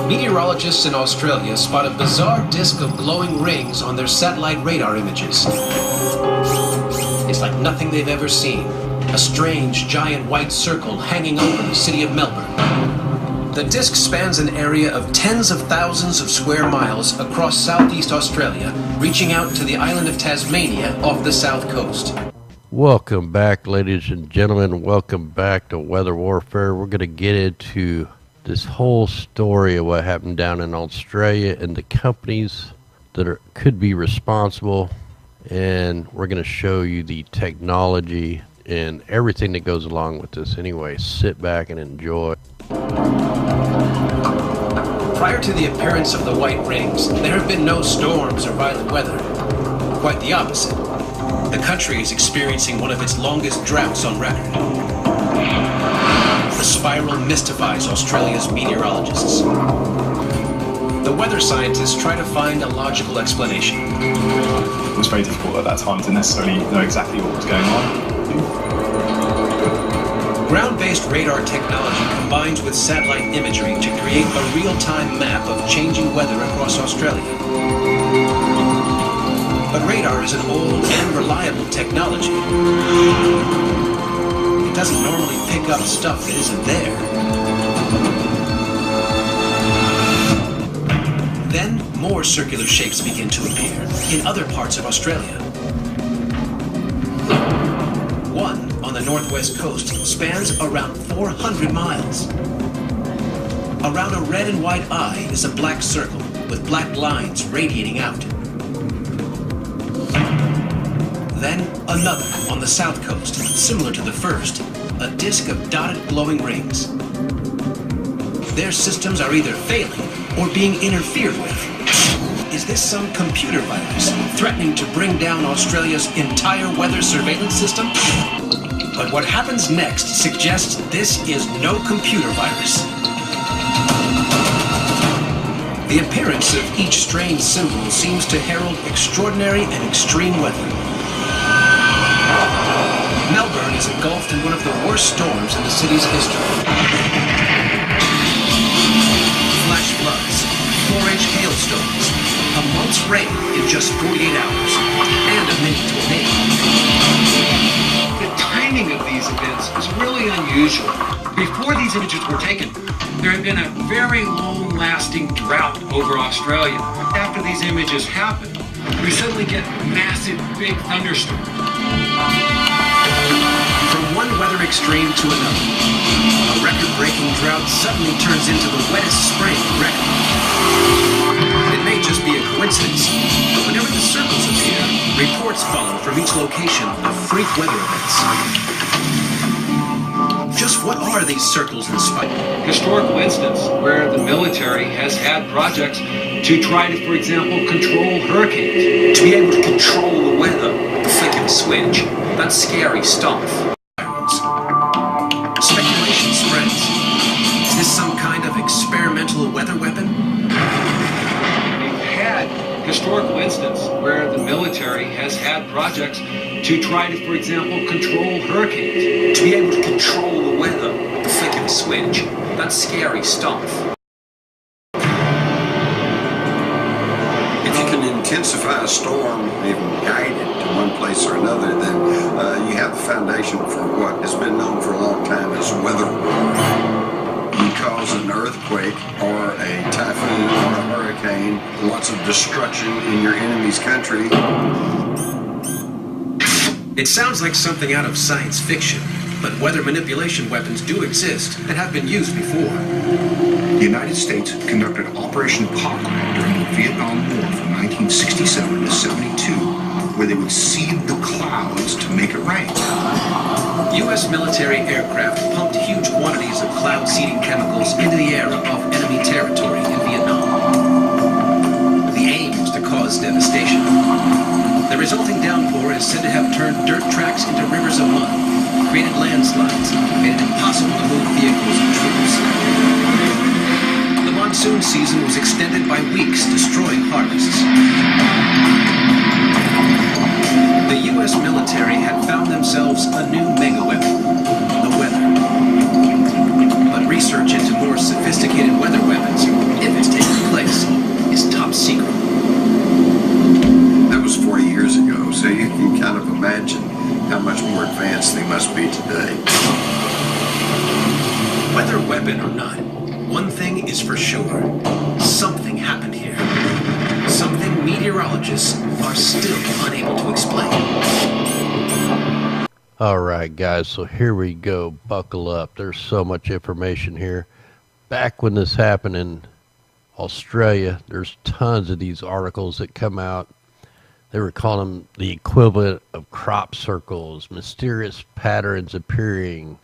Meteorologists in Australia spot a bizarre disk of glowing rings on their satellite radar images. It's like nothing they've ever seen. A strange, giant white circle hanging over the city of Melbourne. The disk spans an area of tens of thousands of square miles across southeast Australia, reaching out to the island of Tasmania off the south coast. Welcome back, ladies and gentlemen. Welcome back to Weather Warfare. We're going to get into this whole story of what happened down in Australia and the companies that could be responsible. And we're going to show you the technology and everything that goes along with this. Anyway, sit back and enjoy. Prior to the appearance of the white rings, there have been no storms or violent weather. Quite the opposite. The country is experiencing one of its longest droughts on record. The spiral mystifies Australia's meteorologists. The weather scientists try to find a logical explanation. It was very difficult at that time to necessarily know exactly what was going on. Ground-based radar technology combines with satellite imagery to create a real-time map of changing weather across Australia. But radar is an old and reliable technology. It doesn't normally pick up stuff that isn't there. Then, more circular shapes begin to appear in other parts of Australia. One on the northwest coast spans around 400 miles. Around a red and white eye is a black circle with black lines radiating out. Then another on the south coast, similar to the first, a disk of dotted glowing rings. Their systems are either failing or being interfered with. Is this some computer virus threatening to bring down Australia's entire weather surveillance system? But what happens next suggests this is no computer virus. The appearance of each strange symbol seems to herald extraordinary and extreme weather. Melbourne is engulfed in one of the worst storms in the city's history. Flash floods, 4-inch hailstones, a month's rain in just 48 hours, and a mini tornado. The timing of these events is really unusual. Before these images were taken, there had been a very long-lasting drought over Australia. After these images happen, we suddenly get massive, big thunderstorms. From one weather extreme to another, a record-breaking drought suddenly turns into the wettest spring on record. It may just be a coincidence, but whenever the circles appear, reports follow from each location of freak weather events. Just what are these circles in spite? Historical instance where the military has had projects to try to, for example, control hurricanes. To be able to control the weather with the flick of a switch, that's scary stuff. Speculation spreads. Is this some kind of experimental weather weapon? We've had historical instance where the military has had projects to try to, for example, control hurricanes. To be able to control the weather with the flick of a switch, that's scary stuff. If you can intensify a storm, even guide it to one place or another, then you have the foundation for what has been known for a long time as weather. You cause an earthquake or a typhoon or a hurricane, lots of destruction in your enemy's country. It sounds like something out of science fiction, but weather manipulation weapons do exist and have been used before. The United States conducted Operation Popeye during the Vietnam War from 1967 to 72, where they would seed the clouds to make it rain. U.S. military aircraft pumped huge quantities of cloud-seeding chemicals into the air above enemy territory in Vietnam. The aim was to cause devastation. The resulting downpour is said to have turned dirt tracks into rivers of mud, created landslides, made it impossible to move vehicles and troops. The monsoon season was extended by weeks, destroying harvests. The U.S. military had found themselves a new mega-weapon, the weather. But research into more sophisticated weather weapons, if it's one thing is for sure. Something happened here. Something meteorologists are still unable to explain. Alright guys, so here we go. Buckle up. There's so much information here. Back when this happened in Australia, there's tons of these articles that come out. They were calling them the equivalent of crop circles, mysterious patterns appearing.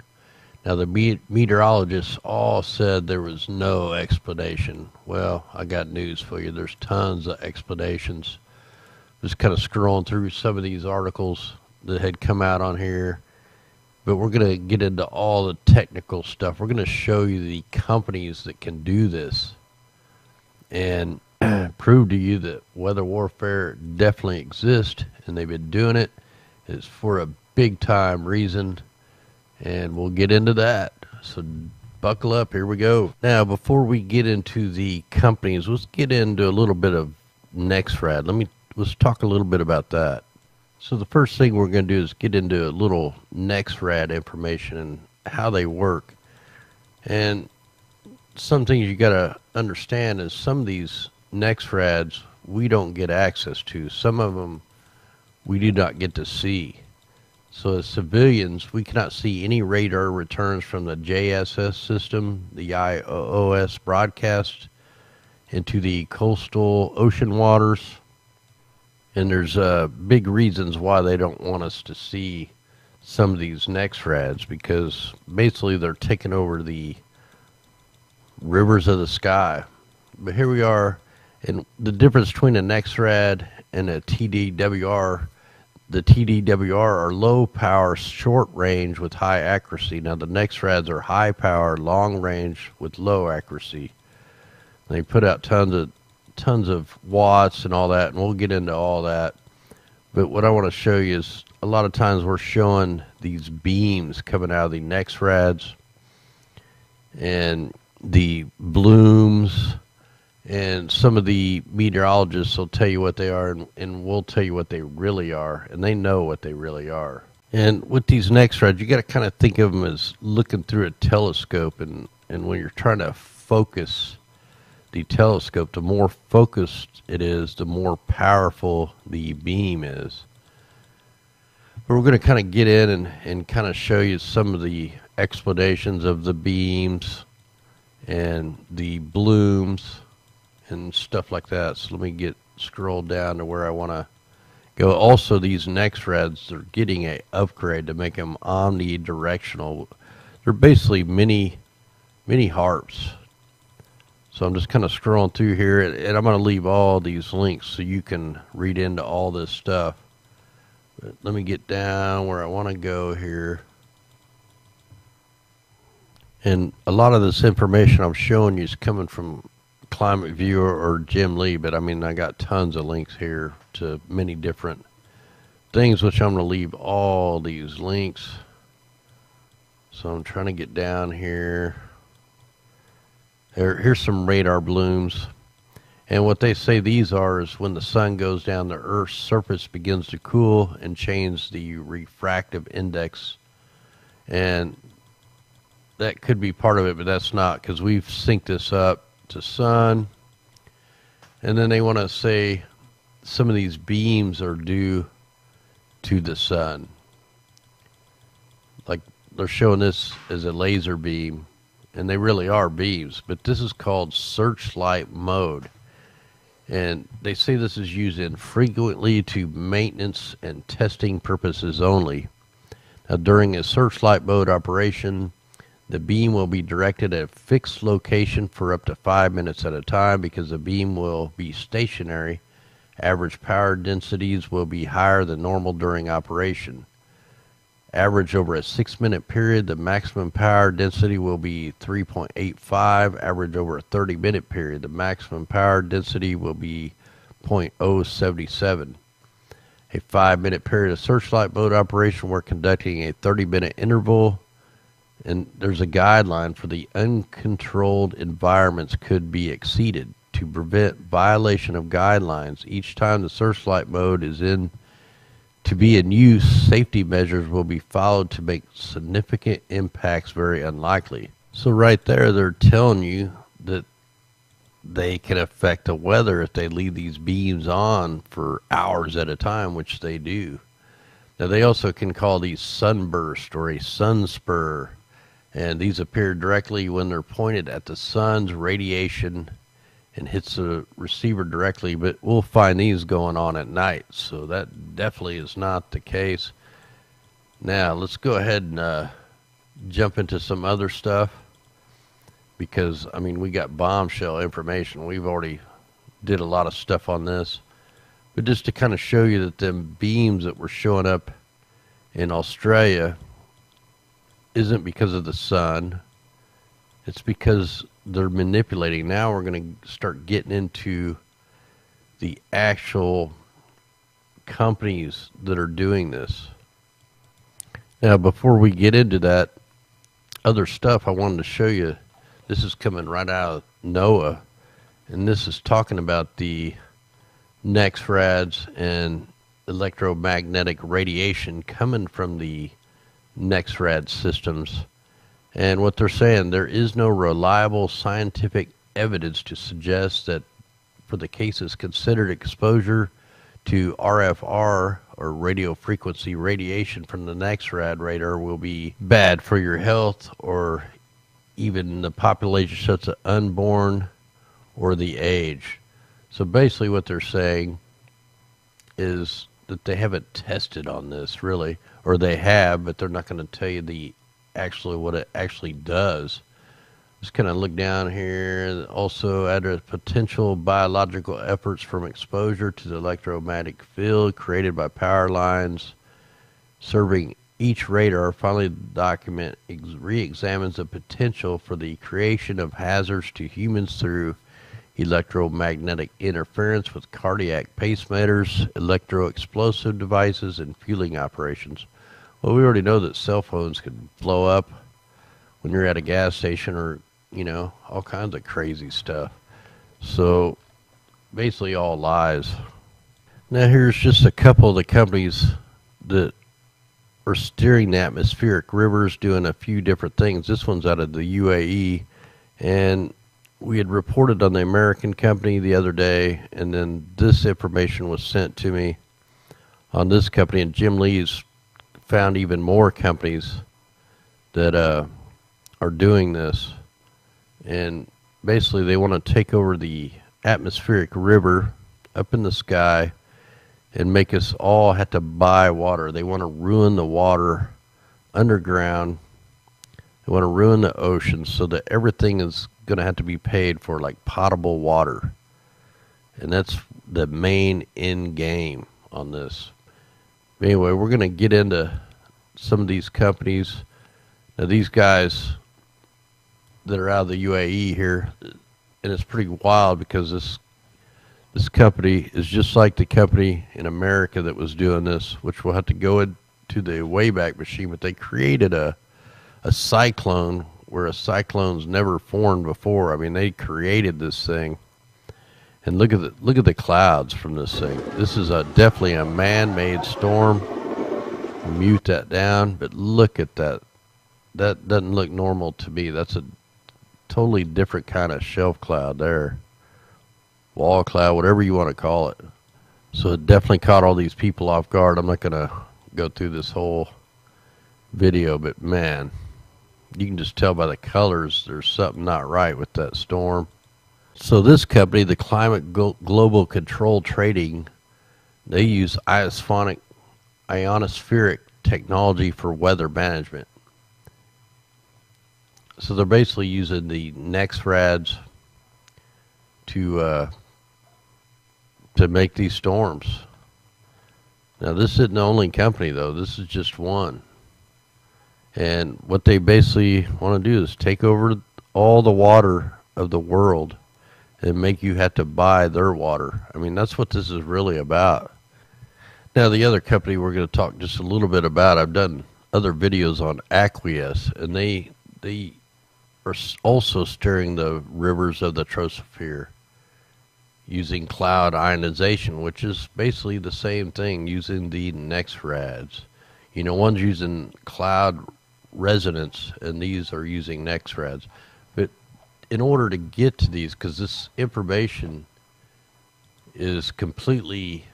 Now the meteorologists all said there was no explanation. Well, I got news for you. There's tons of explanations. Just kind of scrolling through some of these articles that had come out on here. But we're going to get into all the technical stuff. We're going to show you the companies that can do this and prove to you that weather warfare definitely exists, and they've been doing it. It's for a big time reason, and we'll get into that. So buckle up, here we go. Now before we get into the companies, let's get into a little bit of NexRad. Let's talk a little bit about that. So the first thing we're going to do is get into a little NexRad information and how they work. And some things you got to understand is some of these NexRads we don't get access to. Some of them we do not get to see. So as civilians, we cannot see any radar returns from the JSS system, the IOS broadcast into the coastal ocean waters. And there's big reasons why they don't want us to see some of these NexRads, because basically they're taking over the rivers of the sky. But here we are, and the difference between a NexRad and a TDWR, the TDWR are low power, short range with high accuracy. Now the NexRads are high power, long range with low accuracy. They put out tons of watts and all that, and we'll get into all that. But what I want to show you is a lot of times we're showing these beams coming out of the NexRads and the blooms, and some of the meteorologists will tell you what they are, and we'll tell you what they really are, and they know what they really are. And with these NexRads, you got to kind of think of them as looking through a telescope, and when you're trying to focus the telescope, the more focused it is, the more powerful the beam is. But we're going to kind of get in and kind of show you some of the explanations of the beams and the blooms and stuff like that. So let me scroll down to where I want to go. Also, these NexRads are getting an upgrade to make them omnidirectional. They're basically mini harps. So I'm just kind of scrolling through here, and I'm going to leave all these links so you can read into all this stuff. But let me get down where I want to go here. And a lot of this information I'm showing you is coming from ClimateViewer or Jim Lee, but I mean, I got tons of links here to many different things, which I'm going to leave all these links. So I'm trying to get down here. Here's some radar blooms, and what they say these are is when the sun goes down, the Earth's surface begins to cool and change the refractive index, and that could be part of it, but that's not, because we've synced this up to sun. And then they want to say some of these beams are due to the sun, like they're showing this as a laser beam. And they really are beams, but this is called searchlight mode. And they say this is used infrequently to maintenance and testing purposes only. Now, during a searchlight mode operation, the beam will be directed at a fixed location for up to 5 minutes at a time, because the beam will be stationary. Average power densities will be higher than normal during operation. Average over a 6-minute period, the maximum power density will be 3.85. Average over a 30-minute period, the maximum power density will be 0.077. A 5-minute period of searchlight mode operation, we're conducting a 30-minute interval, and there's a guideline for the uncontrolled environments could be exceeded. To prevent violation of guidelines, each time the searchlight mode is to be in use, safety measures will be followed to make significant impacts very unlikely. So right there, they're telling you they can affect the weather if they leave these beams on for hours at a time, which they do. Now, they also can call these sunburst or a sunspur, and these appear directly when they're pointed at the sun's radiation and hits the receiver directly, but we'll find these going on at night, so that definitely is not the case. Now, let's go ahead and jump into some other stuff, because, I mean, we got bombshell information. We've already did a lot of stuff on this. But just to kind of show you that them beams that were showing up in Australia isn't because of the sun. It's because they're manipulating. Now we're going to start getting into the actual companies that are doing this. Now, before we get into that other stuff, I wanted to show you, this is coming right out of NOAA, and this is talking about the NEXRADs and electromagnetic radiation coming from the NEXRAD systems. And what they're saying, there is no reliable scientific evidence to suggest that for the cases considered, exposure to RFR or radio frequency radiation from the NEXRAD radar will be bad for your health or even the population such as unborn or the age. So basically what they're saying is that they haven't tested on this really, or they have, but they're not going to tell you the actually what it actually does. Just kind of look down here. Also, address potential biological efforts from exposure to the electromagnetic field created by power lines serving each radar. Finally, the document re-examines the potential for the creation of hazards to humans through electromagnetic interference with cardiac pacemakers, electro-explosive devices, and fueling operations. Well, we already know that cell phones can blow up when you're at a gas station, or, you know, all kinds of crazy stuff. So, basically all lies. Now, here's just a couple of the companies that are steering the atmospheric rivers, doing a few different things. This one's out of the UAE, and we had reported on the American company the other day, and then this information was sent to me on this company, and Jim Lee's found even more companies that are doing this. And basically they want to take over the atmospheric river up in the sky and make us all have to buy water. They want to ruin the water underground. They want to ruin the ocean so that everything is going to have to be paid for, like potable water. And that's the main end game on this. Anyway, we're going to get into some of these companies. Now, these guys that are out of the UAE here, and it's pretty wild because this company is just like the company in America that was doing this, which we'll have to go into the Wayback Machine, but they created a cyclone where a cyclone's never formed before. I mean, they created this thing. And look at the clouds from this thing. This is definitely a man-made storm. Mute that down, but look at that. That doesn't look normal to me. That's a totally different kind of shelf cloud there. Wall cloud, whatever you want to call it. So it definitely caught all these people off guard. I'm not going to go through this whole video, but man, you can just tell by the colors there's something not right with that storm. So this company, the Climate Global Control Trading, they use ionospheric technology for weather management. So they're basically using the NEXRADs to make these storms. Now, this isn't the only company, though. This is just one. And what they basically want to do is take over all the water of the world and make you have to buy their water. I mean, that's what this is really about. Now, the other company we're going to talk just a little bit about, I've done other videos on Aqueous, and they are also steering the rivers of the troposphere using cloud ionization, which is basically the same thing, using the NEXRADs. You know, one's using cloud resonance, and these are using NEXRADs. But in order to get to these, because this information is completely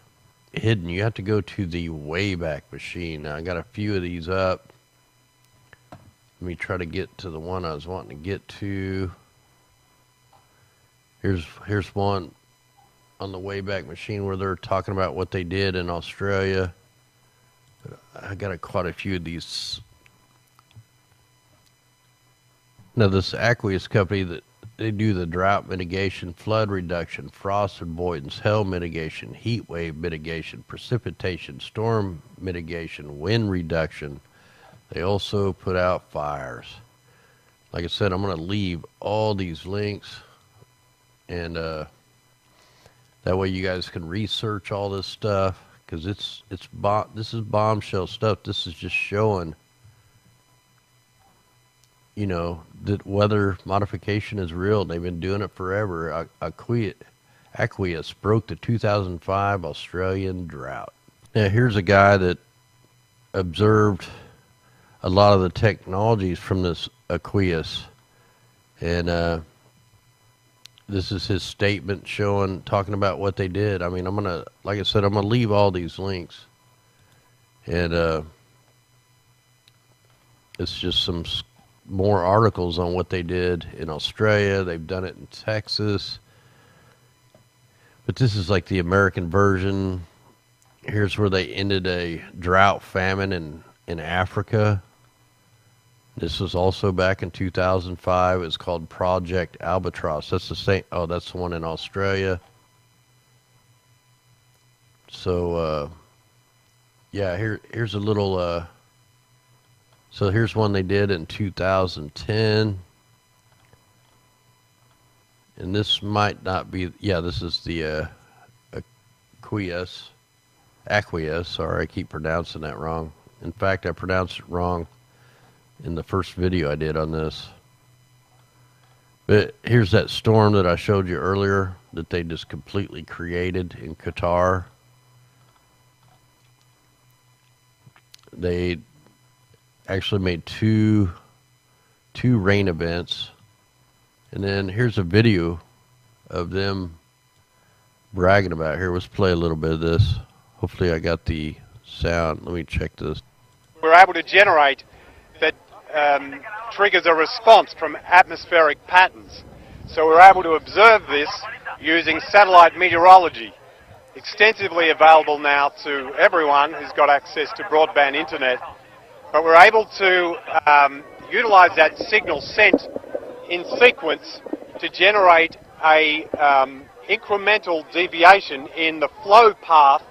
hidden, you have to go to the Wayback Machine. Now, I got a few of these up. Let me try to get to the one I was wanting to get to. Here's one on the Wayback Machine where they're talking about what they did in Australia. But I got quite a few of these. Now, this Aqueous company, that they do the drought mitigation, flood reduction, frost avoidance, hail mitigation, heat wave mitigation, precipitation, storm mitigation, wind reduction. They also put out fires. Like I said, I'm going to leave all these links, and that way you guys can research all this stuff, because this is bombshell stuff. This is just showing, you know, that weather modification is real. They've been doing it forever. Aqueous broke the 2005 Australian drought. Now, here's a guy that observed a lot of the technologies from this Aqueous, and this is his statement talking about what they did. I mean, like I said, I'm gonna leave all these links, and it's just some more articles on what they did in Australia. They've done it in Texas, but this is like the American version. Here's where they ended a drought famine in Africa. This was also back in 2005. It's called Project Albatross. That's the same. Oh, that's the one in Australia. So, yeah, here's a little. So here's one they did in 2010. And this might not be. Yeah, this is the Aqueous. Sorry, I keep pronouncing that wrong. In fact, I pronounced it wrong in the first video I did on this. But here's that storm that I showed you earlier that they just completely created in Qatar. They actually made two rain events, and then here's a video of them bragging about it. Here, let's play a little bit of this. Hopefully I got the sound. Let me check this. We're able to generate that triggers a response from atmospheric patterns. So we're able to observe this using satellite meteorology, extensively available now to everyone who's got access to broadband internet. But we're able to utilize that signal sent in sequence to generate a incremental deviation in the flow path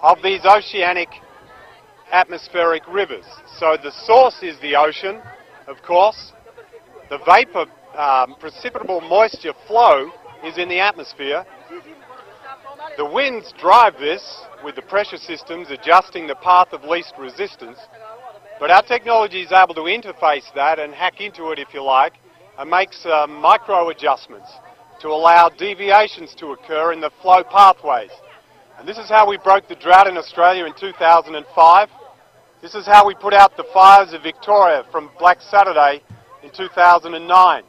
of these oceanic atmospheric rivers. So the source is the ocean, of course. The vapor, precipitable moisture flow is in the atmosphere. The winds drive this with the pressure systems adjusting the path of least resistance. But our technology is able to interface that and hack into it, if you like, and makes micro adjustments to allow deviations to occur in the flow pathways. And this is how we broke the drought in Australia in 2005. This is how we put out the fires of Victoria from Black Saturday in 2009.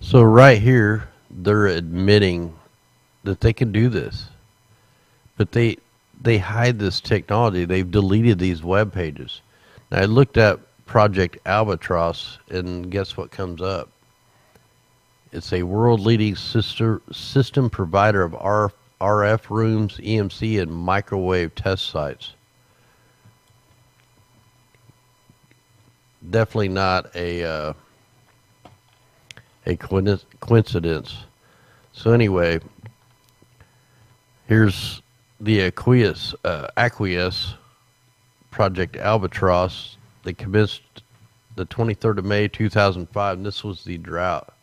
So right here, they're admitting that they can do this. But they hide this technology. They've deleted these web pages. Now, I looked at Project Albatross, and guess what comes up? It's a world-leading system provider of RF rooms, EMC, and microwave test sites. Definitely not a coincidence. So anyway, here's the Aqueous Project Albatross. They commenced the 23rd of May 2005, and this was the drought.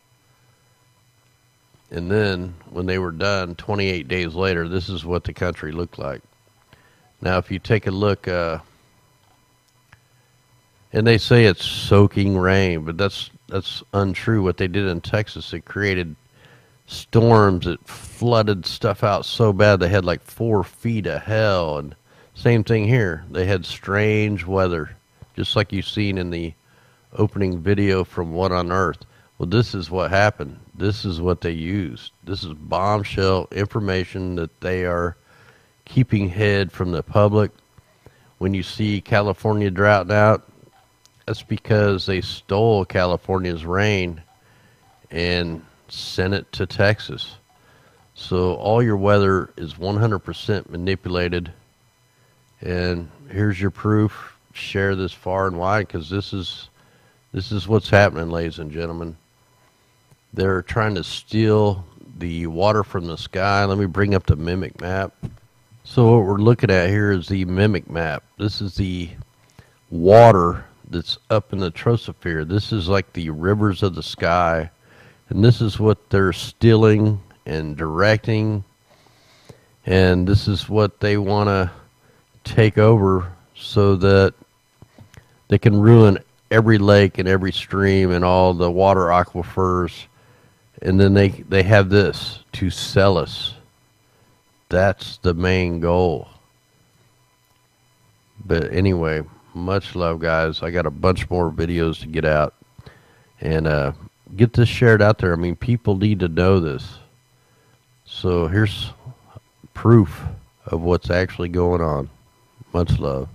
And then when they were done 28 days later, this is what the country looked like. Now if you take a look, and they say it's soaking rain, but that's untrue. What they did in Texas, it created storms that flooded stuff out so bad they had like 4 feet of hell. And same thing here. They had strange weather, just like you've seen in the opening video from What on Earth. Well, this is what happened. This is what they used. This is bombshell information that they are keeping hid from the public. When you see California drought out, that's because they stole California's rain and sent it to Texas. So all your weather is 100% manipulated. And here's your proof. Share this far and wide, because this is what's happening, ladies and gentlemen. They're trying to steal the water from the sky. Let me bring up the mimic map. So what we're looking at here is the mimic map. This is the water that's up in the troposphere. This is like the rivers of the sky. And this is what they're stealing and directing. And this is what they want to take over so that they can ruin every lake and every stream and all the water aquifers. And then they have this to sell us. That's the main goal. But anyway, much love, guys. I got a bunch more videos to get out. And get this shared out there. I mean, people need to know this. So here's proof of what's actually going on. Much love.